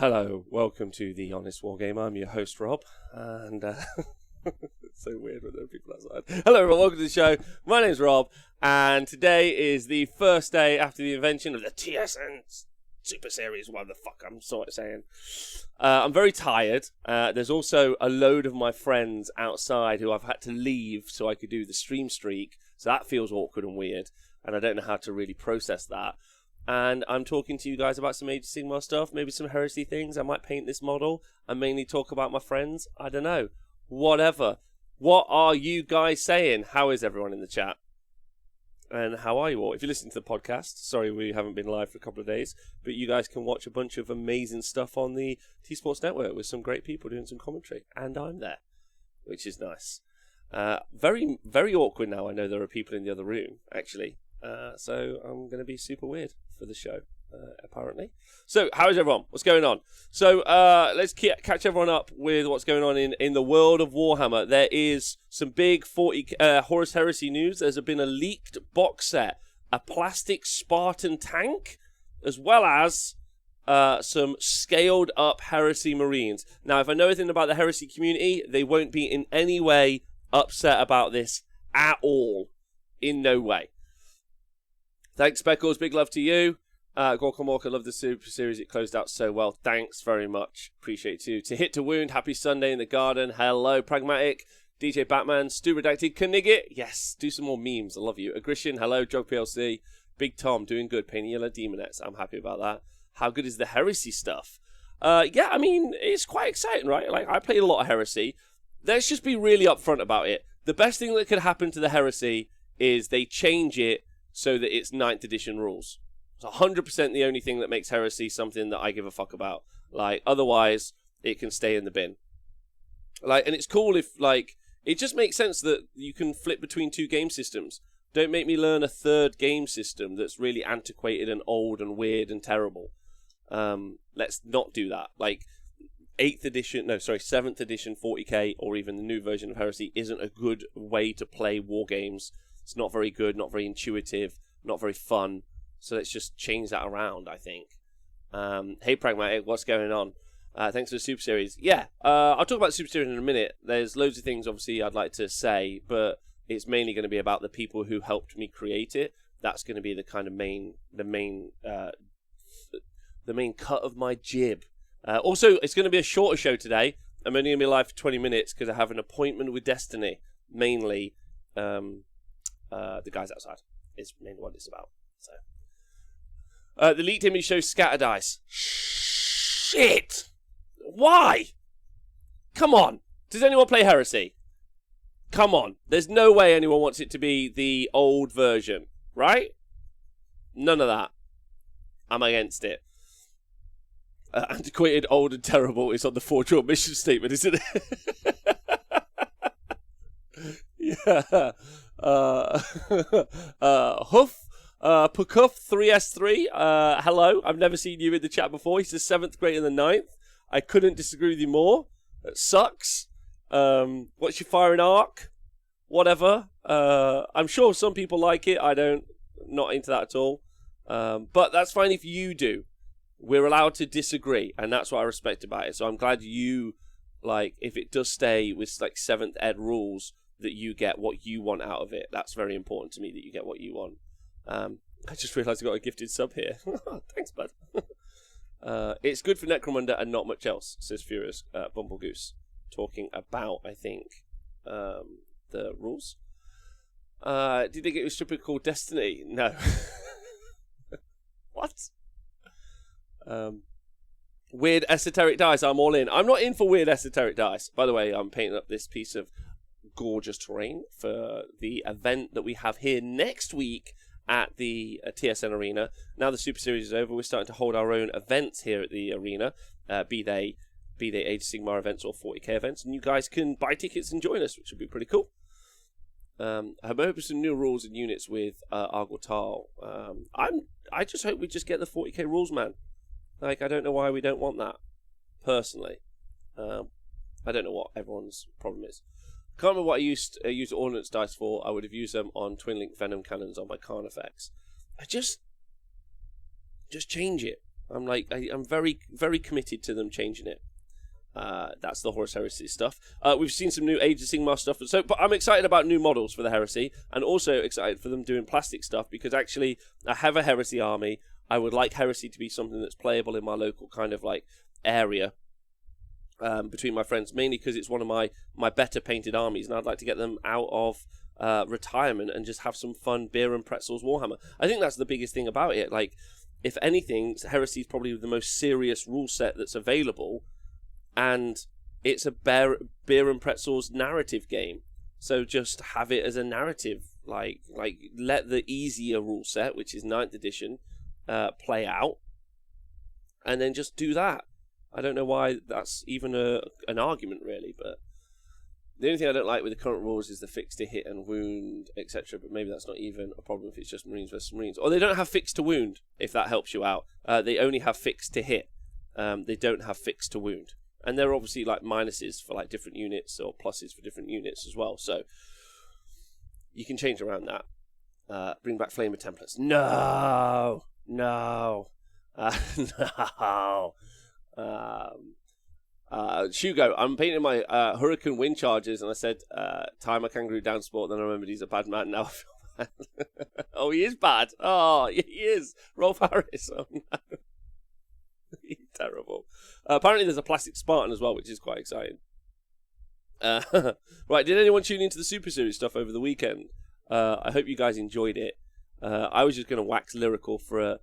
Hello, welcome to The Honest Wargamer. I'm your host, Rob, and it's so weird when there are people outside. Hello, everyone, welcome to the show. My name's Rob, and today is the first day after the invention of the TSN Super Series, what the fuck I'm sort of saying. I'm very tired. There's also a load of my friends outside who I've had to leave so I could do the stream streak, so that feels awkward and weird, and I don't know how to really process that. And I'm talking to you guys about some Age of Sigmar stuff, maybe some Heresy things. I might paint this model and mainly talk about my friends. I don't know. Whatever. What are you guys saying? How is everyone in the chat? And how are you all? If you're listening to the podcast, sorry we haven't been live for a couple of days, but you guys can watch a bunch of amazing stuff on the T-Sports Network with some great people doing some commentary. And I'm there, which is nice. Very, very awkward now. I know there are people in the other room, actually. So I'm going to be super weird for the show, apparently. So, how is everyone? What's going on? So, let's catch everyone up with what's going on in the world of Warhammer. There is some big Horus Heresy news. There's been a leaked box set, a plastic Spartan tank, as well as some scaled up Heresy Marines. Now, if I know anything about the Heresy community, they won't be in any way upset about this at all. In no way. Thanks, Speckles. Big love to you. Gorkamorka, love the Super Series. It closed out so well. Thanks very much. Appreciate you. To Hit to Wound, happy Sunday in the garden. Hello, Pragmatic. DJ Batman, Stu Redacted, Knigget. Yes, do some more memes. I love you. Aggression, hello, Jog PLC. Big Tom, doing good. Painting Yellow Demonettes. I'm happy about that. How good is the Heresy stuff? Yeah, I mean, it's quite exciting, right? Like, I played a lot of Heresy. Let's just be really upfront about it. The best thing that could happen to the Heresy is they change it so that it's 9th edition rules. It's 100% the only thing that makes Heresy something that I give a fuck about. Like, otherwise, it can stay in the bin. Like, and it's cool if, like, it just makes sense that you can flip between two game systems. Don't make me learn a third game system that's really antiquated and old and weird and terrible. Let's not do that. Like, 7th edition 40k, or even the new version of Heresy isn't a good way to play war games. It's not very good, not very intuitive, not very fun. So let's just change that around, I think. Hey, Pragmatic, what's going on? Thanks for the Super Series. Yeah, I'll talk about the Super Series in a minute. There's loads of things, obviously, I'd like to say, but it's mainly going to be about the people who helped me create it. That's going to be the kind of the main cut of my jib. Also, it's going to be a shorter show today. I'm only going to be live for 20 minutes because I have an appointment with Destiny, mainly. The guys outside is mainly what it's about. So, the leaked image shows scatter dice. Shit! Why? Come on. Does anyone play Heresy? Come on. There's no way anyone wants it to be the old version, right? None of that. I'm against it. Antiquated, old, and terrible is on the Forge World mission statement, isn't it? Yeah. Huff, Pukuff 3S3, hello. I've never seen you in the chat before. He says 7th greater than 9th. I couldn't disagree with you more. It sucks. What's your firing arc? Whatever. I'm sure some people like it. I don't. Not into that at all. But that's fine if you do. We're allowed to disagree, and that's what I respect about it. So I'm glad you, like, if it does stay with, like, 7th ed rules, that you get what you want out of it. That's very important to me, that you get what you want. I just realised I got a gifted sub here. Thanks, bud. It's good for Necromunda and not much else, says Furious Bumblegoose. Talking about, I think, the rules. Did they get a stripper called Destiny? No. What? Weird esoteric dice. I'm all in. I'm not in for weird esoteric dice. By the way, I'm painting up this piece of gorgeous terrain for the event that we have here next week at the TSN Arena. Now the Super Series is over, we're starting to hold our own events here at the arena, be they Age of Sigmar events or 40k events, and you guys can buy tickets and join us, which would be pretty cool. I'm hoping some new rules and units with Argotal. I just hope we just get the 40k rules, man. Like, I don't know why we don't want that, personally. I don't know what everyone's problem is. Can't remember what I used ordnance dice for. I would have used them on Twin Link Venom cannons on my Carnifex. I just change it. I'm very, very committed to them changing it. That's the Horus Heresy stuff. We've seen some new Age of Sigmar stuff, but I'm excited about new models for the Heresy, and also excited for them doing plastic stuff, because actually I have a Heresy army. I would like Heresy to be something that's playable in my local kind of like area between my friends, mainly because it's one of my better painted armies, and I'd like to get them out of retirement and just have some fun beer and pretzels Warhammer. I think that's the biggest thing about it. Like, if anything, Heresy is probably the most serious rule set that's available, and it's a beer and pretzels narrative game. So just have it as a narrative. Like let the easier rule set, which is 9th edition, play out, and then just do that. I don't know why that's even an argument, really, but the only thing I don't like with the current rules is the fix to hit and wound, etc. But maybe that's not even a problem if it's just Marines versus Marines. Or they don't have fix to wound, if that helps you out. They only have fix to hit. They don't have fix to wound. And there are obviously like minuses for like different units, or pluses for different units as well. So you can change around that. Bring back Flamer templates. No. No. Shugo, I'm painting my Hurricane Wind Chargers, and I said, tie my kangaroo down sport, then I remembered he's a bad man. Now I feel bad. Oh, he is bad. Oh, he is. Rolf Harris. Oh, no. He's terrible. Apparently there's a plastic Spartan as well, which is quite exciting. Right, did anyone tune into the Super Series stuff over the weekend? I hope you guys enjoyed it. I was just going to wax lyrical for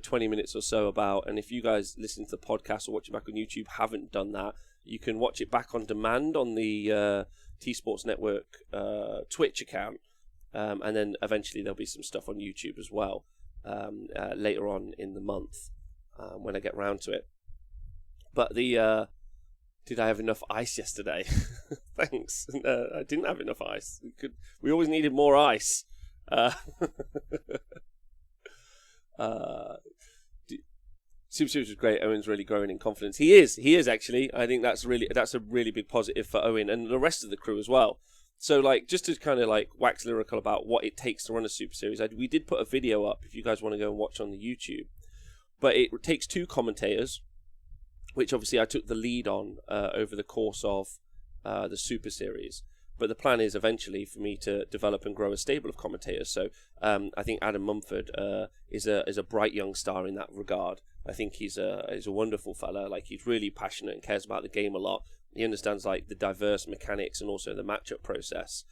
20 minutes or so about, and if you guys listen to the podcast or watch it back on YouTube, haven't done that, you can watch it back on demand on the T-Sports Network Twitch account, and then eventually there'll be some stuff on YouTube as well later on in the month when I get round to it. But the did I have enough ice yesterday? Thanks. I didn't have enough ice. We always needed more ice. Super Series was great. Owen's really growing in confidence. He is actually. I think that's a really big positive for Owen and the rest of the crew as well. So like, just to kind of like wax lyrical about what it takes to run a Super Series, we did put a video up if you guys want to go and watch on the YouTube. But it takes 2 commentators, which obviously I took the lead on over the course of the Super Series. But the plan is eventually for me to develop and grow a stable of commentators. So I think Adam Mumford is a bright young star in that regard. I think he's a wonderful fella. Like, he's really passionate and cares about the game a lot. He understands like the diverse mechanics and also the matchup process.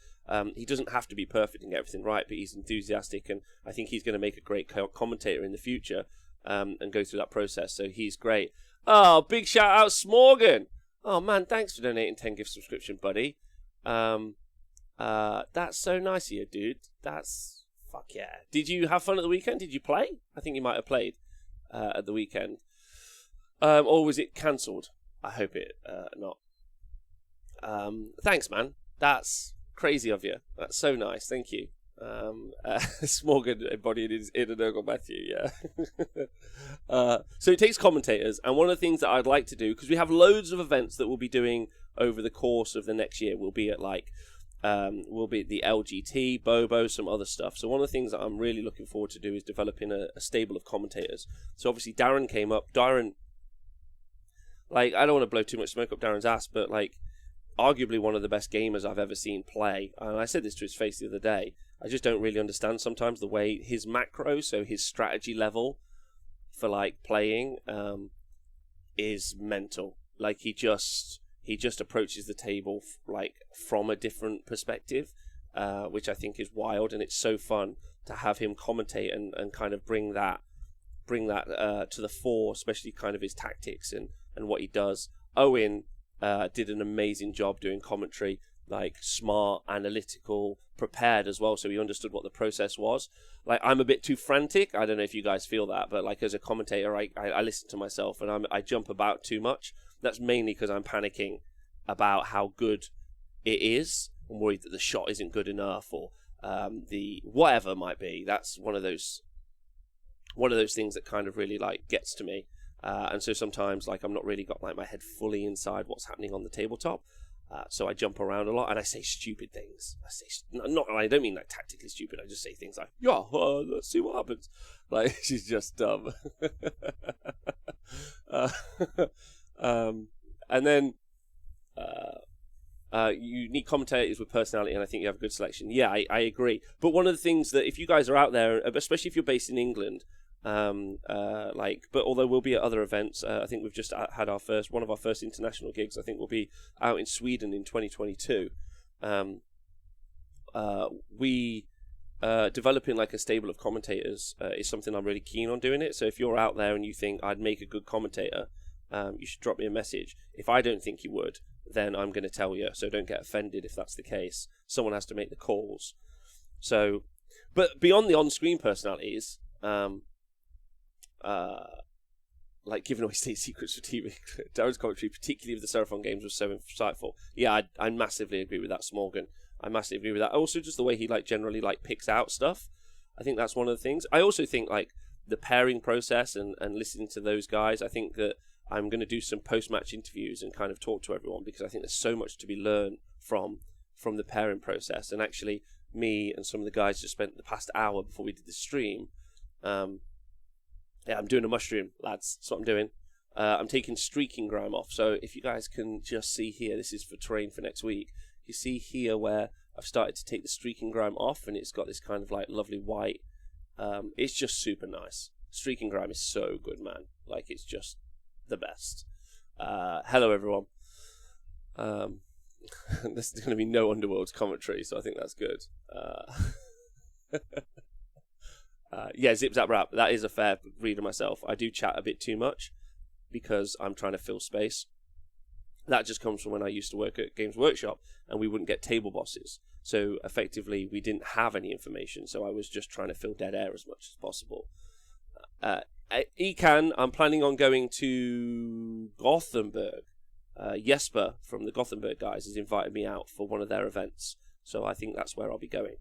He doesn't have to be perfect and get everything right, but he's enthusiastic, and I think he's going to make a great commentator in the future and go through that process. So he's great. Oh, big shout out Smorgan. Oh man, thanks for donating 10 gift subscription, buddy. That's so nice of you, dude. That's fuck yeah. Did you have fun at the weekend? Did you play? I think you might have played at the weekend. Or was it cancelled? I hope it not. Thanks, man. That's crazy of you. That's so nice. Thank you. Smorgan embodied his inner Nurgle Matthew, yeah. So it takes commentators, and one of the things that I'd like to do, because we have loads of events that we'll be doing over the course of the next year. We'll be at the LGT, Bobo, some other stuff. So one of the things that I'm really looking forward to do is developing a stable of commentators. So obviously Darren came up. Darren, like, I don't want to blow too much smoke up Darren's ass, but like, arguably one of the best gamers I've ever seen play. And I said this to his face the other day. I just don't really understand sometimes the way his macro, so his strategy level for like playing, is mental. Like, he just approaches the table like from a different perspective, which I think is wild, and it's so fun to have him commentate and kind of bring that to the fore, especially kind of his tactics and what he does. Owen did an amazing job doing commentary, like smart, analytical, prepared as well, so he understood what the process was. Like, I'm a bit too frantic. I don't know if you guys feel that, but like, as a commentator, I listen to myself and I jump about too much. That's mainly because I'm panicking about how good it is. I'm worried that the shot isn't good enough, or the whatever it might be. That's one of those things that kind of really like gets to me. And so sometimes, like, I'm not really got like my head fully inside what's happening on the tabletop. So I jump around a lot and I say stupid things. I don't mean like tactically stupid. I just say things like, yeah, let's see what happens. Like, she's just dumb. And then you need commentators with personality, and I think you have a good selection. Yeah, I agree. But one of the things that if you guys are out there, especially if you're based in England, but although we'll be at other events, I think we've just had one of our first international gigs. I think we'll be out in Sweden in 2022. Developing like a stable of commentators is something I'm really keen on doing it. So if you're out there and you think I'd make a good commentator, you should drop me a message. If I don't think you would, then I'm going to tell you. So don't get offended if that's the case. Someone has to make the calls. So, but beyond the on-screen personalities, like giving away state secrets for TV, Darren's commentary, particularly with the Seraphon games, was so insightful. Yeah, I massively agree with that, Smorgan. I massively agree with that. Also, just the way he like generally like picks out stuff. I think that's one of the things. I also think like the pairing process and listening to those guys. I think that I'm going to do some post-match interviews and kind of talk to everyone, because I think there's so much to be learned from the pairing process. And actually, me and some of the guys just spent the past hour before we did the stream. Yeah, I'm doing a mushroom, lads. That's what I'm doing. I'm taking streaking grime off. So if you guys can just see here, this is for terrain for next week. You see here where I've started to take the streaking grime off, and it's got this kind of like lovely white. It's just super nice. Streaking grime is so good, man. Like, it's just the best. Hello, everyone. There's going to be no Underworld's commentary, so I think that's good. Yeah, Zip Zap Rap. That is a fair reader myself. I do chat a bit too much because I'm trying to fill space. That just comes from when I used to work at Games Workshop and we wouldn't get table bosses. So effectively, we didn't have any information. So I was just trying to fill dead air as much as possible. Ecan, I'm planning on going to Gothenburg. Jesper from the Gothenburg guys has invited me out for one of their events. So I think that's where I'll be going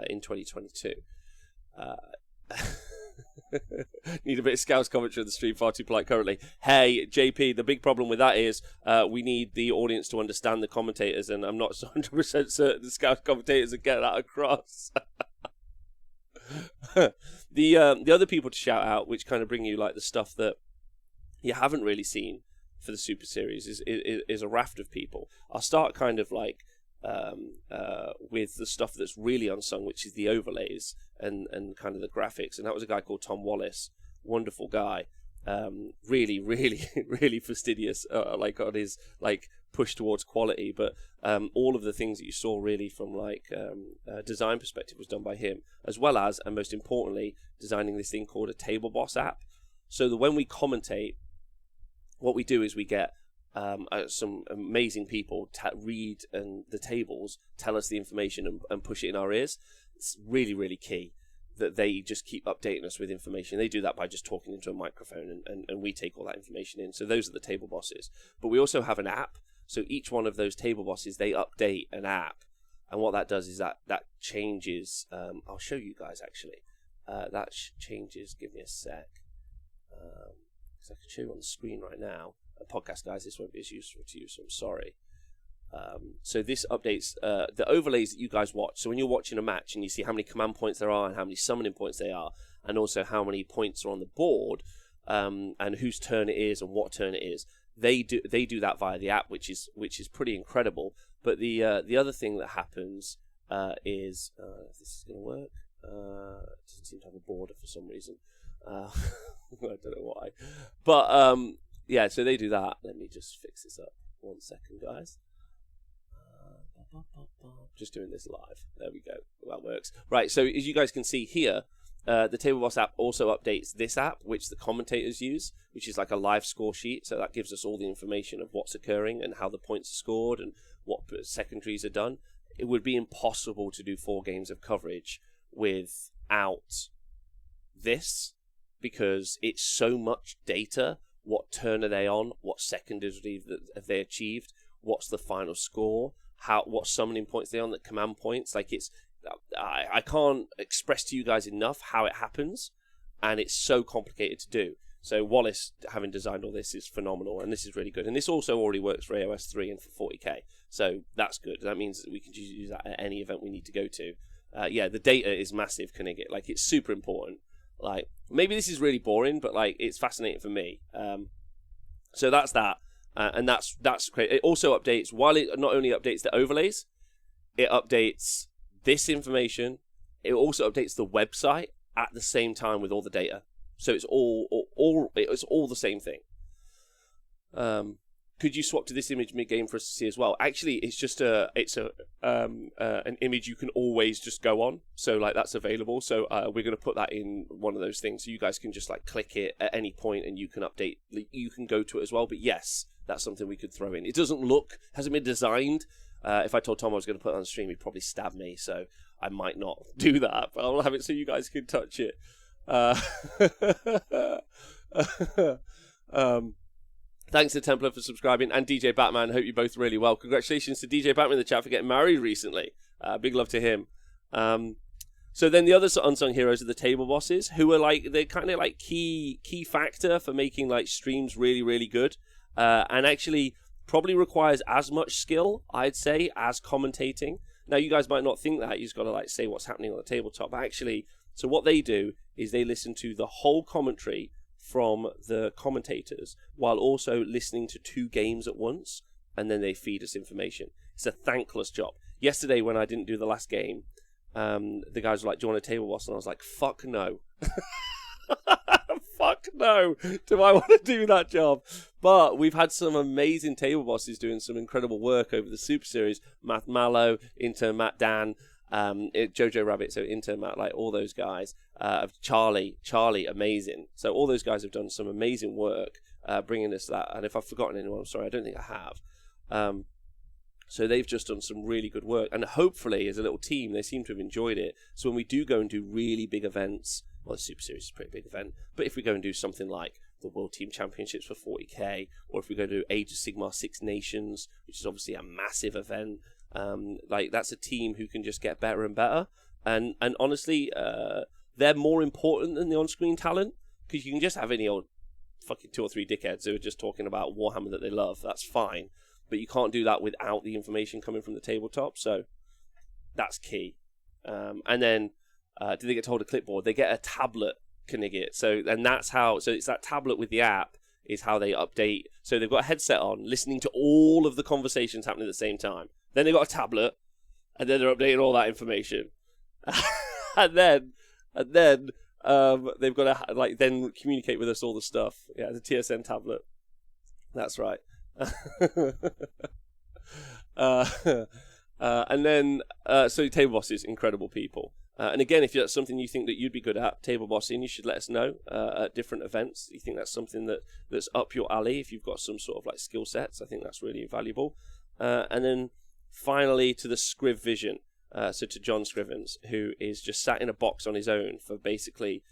in 2022. Need a bit of Scouts commentary on the stream, far too polite currently. Hey, JP, the big problem with that is we need the audience to understand the commentators, and I'm not 100% certain the Scouts commentators will get that across. The other people to shout out, which kind of bring you like the stuff that you haven't really seen for the Super Series, is a raft of people. I'll start kind of like with the stuff that's really unsung, which is the overlays and kind of the graphics. And that was a guy called Tom Wallace, wonderful guy, really, really, really fastidious, like on his like push towards quality. But all of the things that you saw really from like a design perspective was done by him, as well as, and most importantly, designing this thing called a Table Boss app. So that when we commentate, what we do is we get some amazing people read and the tables, tell us the information and push it in our ears. It's really, really key that they just keep updating us with information. They do that by just talking into a microphone, and we take all that information in. So those are the table bosses. But we also have an app. So each one of those table bosses, they update an app. And what that does is that changes. I'll show you guys, actually. That changes. Give me a sec. Because I can show you on the screen right now. Podcast guys, this won't be as useful to you, so I'm sorry. So this updates the overlays that you guys watch. So when you're watching a match and you see how many command points there are and how many summoning points they are, and also how many points are on the board, and whose turn it is and what turn it is, they do that via the app, which is pretty incredible. But the other thing that happens is if this is going to work. It doesn't seem to have a border for some reason. I don't know why, but yeah, so they do that. Let me just fix this up. 1 second, guys. Just doing this live. There we go. That works. Right, so as you guys can see here, the Table Boss app also updates this app, which the commentators use, which is like a live score sheet. So that gives us all the information of what's occurring and how the points are scored and what secondaries are done. It would be impossible to do 4 games of coverage without this, because it's so much data. What turn are they on? What secondary have they achieved? What's the final score? What summoning points are they on? The command points. Like, it's I can't express to you guys enough how it happens, and it's so complicated to do. So Wallace, having designed all this, is phenomenal, and this is really good. And this also already works for AOS 3 and for 40k, so that's good. That means that we can just use that at any event we need to go to. Yeah, the data is massive, Knigget. Like, it's super important. Like, maybe this is really boring, but like, it's fascinating for me. So that's that, and that's great. It also updates, while it not only updates the overlays, it updates this information. It also updates the website at the same time with all the data. So it's all the same thing. Could you swap to this image mid-game for us to see as well? Actually, it's just an image you can always just go on. So like, that's available. So we're going to put that in one of those things, so you guys can just like click it at any point and you can update. You can go to it as well. But yes, that's something we could throw in. It hasn't been designed. If I told Tom I was going to put it on stream, he'd probably stab me. So I might not do that. But I'll have it so you guys can touch it. Thanks to Templar for subscribing, and DJ Batman. Hope you both really well. Congratulations to DJ Batman in the chat for getting married recently. Big love to him. So then the other unsung heroes are the table bosses, who are like, they're kind of like key factor for making like streams really, really good, and actually probably requires as much skill, I'd say, as commentating. Now, you guys might not think that. You just got to like say what's happening on the tabletop. But actually, so what they do is they listen to the whole commentary from the commentators while also listening to 2 games at once, and then they feed us information. It's a thankless job. Yesterday, when I didn't do the last game, the guys were like, "Do you want a table boss?" And I was like, "Fuck no." Fuck no. Do I want to do that job? But we've had some amazing table bosses doing some incredible work over the Super Series. Matt Mallow, intern Matt Dan, Jojo Rabbit, so intern Matt, like all those guys. Charlie, amazing. So all those guys have done some amazing work, bringing us that. And if I've forgotten anyone, I'm sorry, I don't think I have. So they've just done some really good work, and hopefully, as a little team, they seem to have enjoyed it. So when we do go and do really big events, well, the Super Series is a pretty big event, but if we go and do something like the World Team Championships for 40k, or if we go to Age of Sigmar 6 Nations, which is obviously a massive event, like, that's a team who can just get better and better. And honestly, they're more important than the on-screen talent, because you can just have any old fucking 2 or 3 dickheads who are just talking about Warhammer that they love. That's fine, but you can't do that without the information coming from the tabletop. So that's key. And then, do they get to hold a clipboard? They get a tablet, Knigget. So it's that tablet with the app is how they update. So they've got a headset on, listening to all of the conversations happening at the same time. Then they've got a tablet, and then they're updating all that information. and then they've got to like then communicate with us all the stuff. Yeah, the TSN tablet. That's right. And then so table bosses, incredible people. And again, if that's something you think that you'd be good at, table bossing, you should let us know at different events. You think that's something that's up your alley, if you've got some sort of like skill sets, I think that's really valuable. And then finally to the Scriv Vision, so to John Scrivens, who is just sat in a box on his own for basically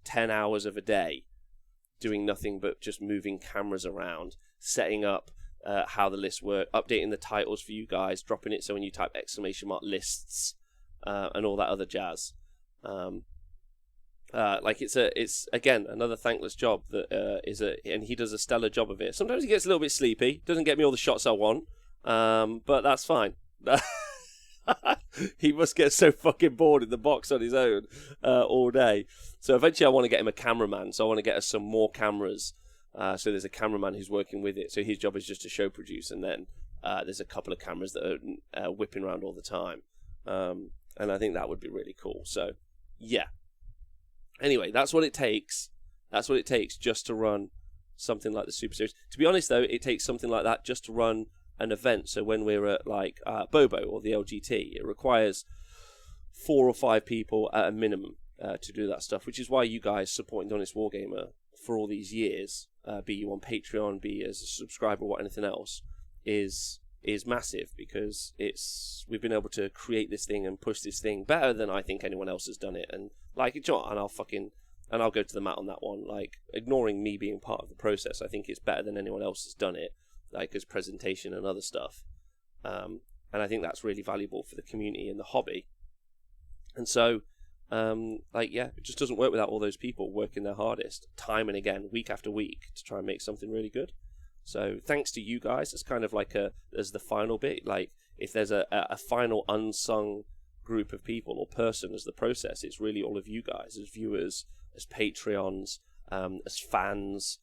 10 hours of a day, doing nothing but just moving cameras around, setting up how the lists work, updating the titles for you guys, dropping it so when you type !lists, and all that other jazz. Like it's again another thankless job that and he does a stellar job of it. Sometimes he gets a little bit sleepy, doesn't get me all the shots I want, but that's fine. He must get so fucking bored in the box on his own all day. So eventually I want to get him a cameraman, so I want to get us some more cameras. So there's a cameraman who's working with it, so his job is just to show produce, and then there's a couple of cameras that are whipping around all the time. And I think that would be really cool. So, yeah. Anyway, that's what it takes. That's what it takes just to run something like the Super Series. To be honest, though, it takes something like that just to run an event. So when we're at, like, Bobo or the LGT, it requires 4 or 5 people at a minimum to do that stuff, which is why you guys supporting Honest Wargamer for all these years, be you on Patreon, be as a subscriber or anything else, is massive, because we've been able to create this thing and push this thing better than I think anyone else has done it. And like, and I'll go to the mat on that one. Like, ignoring me being part of the process, I think it's better than anyone else has done it, like as presentation and other stuff. And I think that's really valuable for the community and the hobby. And so like, yeah, it just doesn't work without all those people working their hardest time and again, week after week, to try and make something really good. So thanks to you guys. It's kind of like as the final bit, like if there's a final unsung group of people or person as the process, it's really all of you guys as viewers, as Patreons, as fans,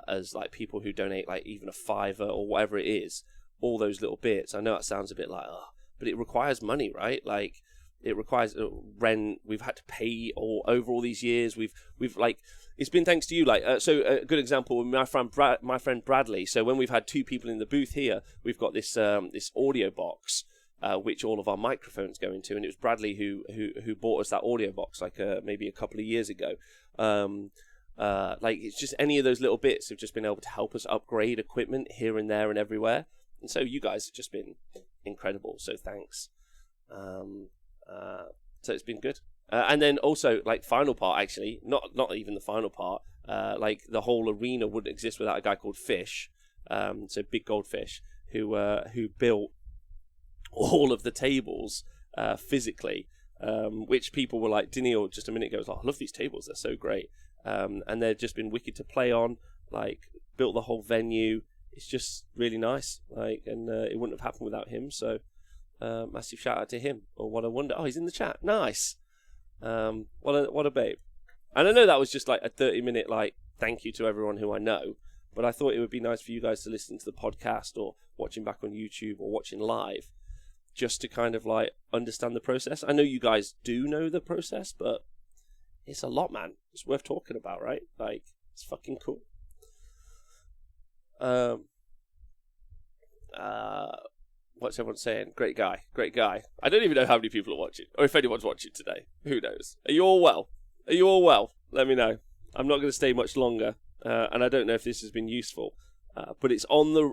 as like people who donate like even a $5 or whatever it is, all those little bits. I know it sounds a bit like, oh, but it requires money, right? Like it requires rent. We've had to pay over all these years. We've like, it's been thanks to you. Like, so a good example, my friend Bradley. So when we've had two people in the booth here, we've got this this audio box, which all of our microphones go into, and it was Bradley who bought us that audio box like maybe a couple of years ago. Like it's just any of those little bits have just been able to help us upgrade equipment here and there and everywhere. And so you guys have just been incredible. So thanks. So it's been good. And then also, like, final part, actually, not even the final part, like, the whole arena wouldn't exist without a guy called Fish, so Big Goldfish, who built all of the tables physically, which people were like, Daniil just a minute ago was like, I love these tables, they're so great. And they've just been wicked to play on, like, built the whole venue. It's just really nice, like, and it wouldn't have happened without him, so massive shout out to him. Or what a wonder. Oh, he's in the chat. Nice. What a babe. And I know that was just like a 30-minute like thank you to everyone who I know, but I thought it would be nice for you guys to listen to the podcast or watching back on YouTube or watching live, just to kind of like understand the process. I know you guys do know the process, but it's a lot, man. It's worth talking about, right? Like, it's fucking cool. What's everyone saying? Great guy. Great guy. I don't even know how many people are watching, or if anyone's watching today. Who knows? Are you all well? Are you all well? Let me know. I'm not going to stay much longer, and I don't know if this has been useful, but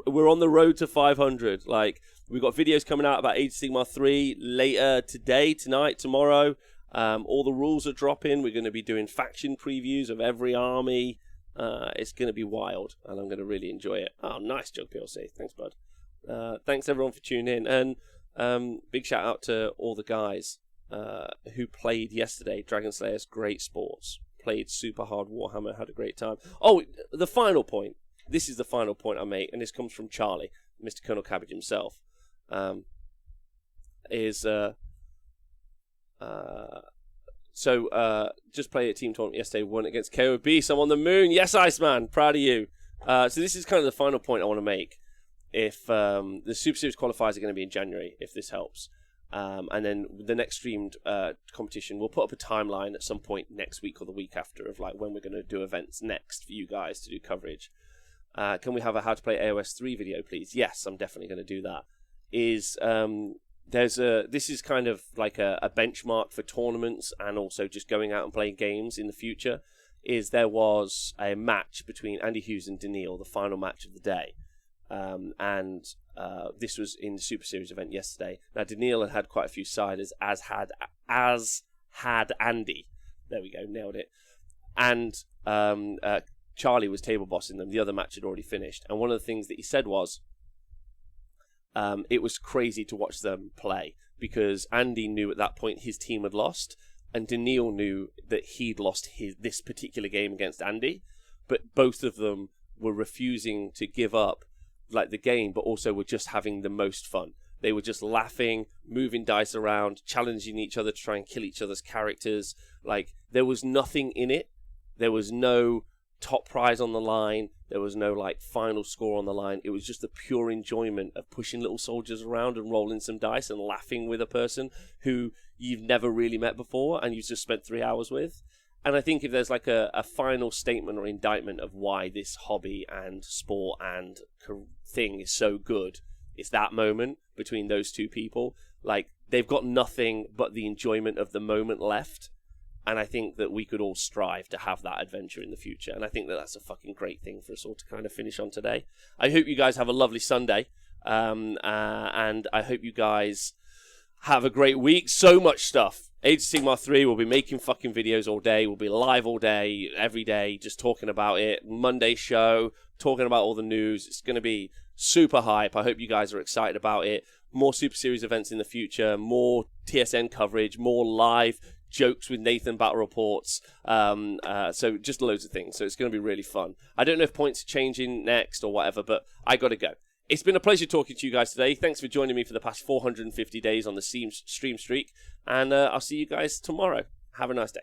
we're on the road to 500. Like, we've got videos coming out about Age of Sigmar 3 later today, tonight, tomorrow. All the rules are dropping. We're going to be doing faction previews of every army. It's going to be wild, and I'm going to really enjoy it. Oh, nice, Jug PLC. Thanks, bud. Thanks everyone for tuning in, and big shout out to all the guys who played yesterday. Dragon Slayers, great sports, played super hard Warhammer, had a great time. Oh, the final point, this is the final point I make, and this comes from Charlie, Mr. Colonel Cabbage himself, just played a team tournament yesterday, won against KO Beast. I'm on the moon. Yes, Iceman, proud of you. So this is kind of the final point I want to make. If the Super Series qualifiers are going to be in January, if this helps, and then the next streamed competition, we'll put up a timeline at some point next week or the week after of like when we're going to do events next for you guys to do coverage. Can we have a How to Play AOS 3 video, please? Yes, I'm definitely going to do that. This is kind of like a benchmark for tournaments and also just going out and playing games in the future. There was a match between Andy Hughes and Daniil, the final match of the day. And this was in the Super Series event yesterday. Now, Daniil had quite a few siders, as had Andy. There we go, nailed it. And Charlie was table bossing them. The other match had already finished. And one of the things that he said was, it was crazy to watch them play because Andy knew at that point his team had lost, and Daniil knew that he'd lost this particular game against Andy, but both of them were refusing to give up like the game, but also were just having the most fun. They were just laughing, moving dice around, challenging each other to try and kill each other's characters. Like, there was nothing in it. There was no top prize on the line. There was no like final score on the line. It was just the pure enjoyment of pushing little soldiers around and rolling some dice and laughing with a person who you've never really met before and you just spent 3 hours with. And I think if there's like a final statement or indictment of why this hobby and sport and thing is so good, it's that moment between those two people. Like, they've got nothing but the enjoyment of the moment left. And I think that we could all strive to have that adventure in the future. And I think that that's a fucking great thing for us all to kind of finish on today. I hope you guys have a lovely Sunday. And I hope you guys have a great week. So much stuff. Age of Sigmar 3, we'll be making fucking videos all day. We'll be live all day, every day, just talking about it. Monday show, talking about all the news. It's going to be super hype. I hope you guys are excited about it. More Super Series events in the future, more TSN coverage, more live jokes with Nathan battle reports. So just loads of things. So it's going to be really fun. I don't know if points are changing next or whatever, but I got to go. It's been a pleasure talking to you guys today. Thanks for joining me for the past 450 days on the stream streak. And I'll see you guys tomorrow. Have a nice day.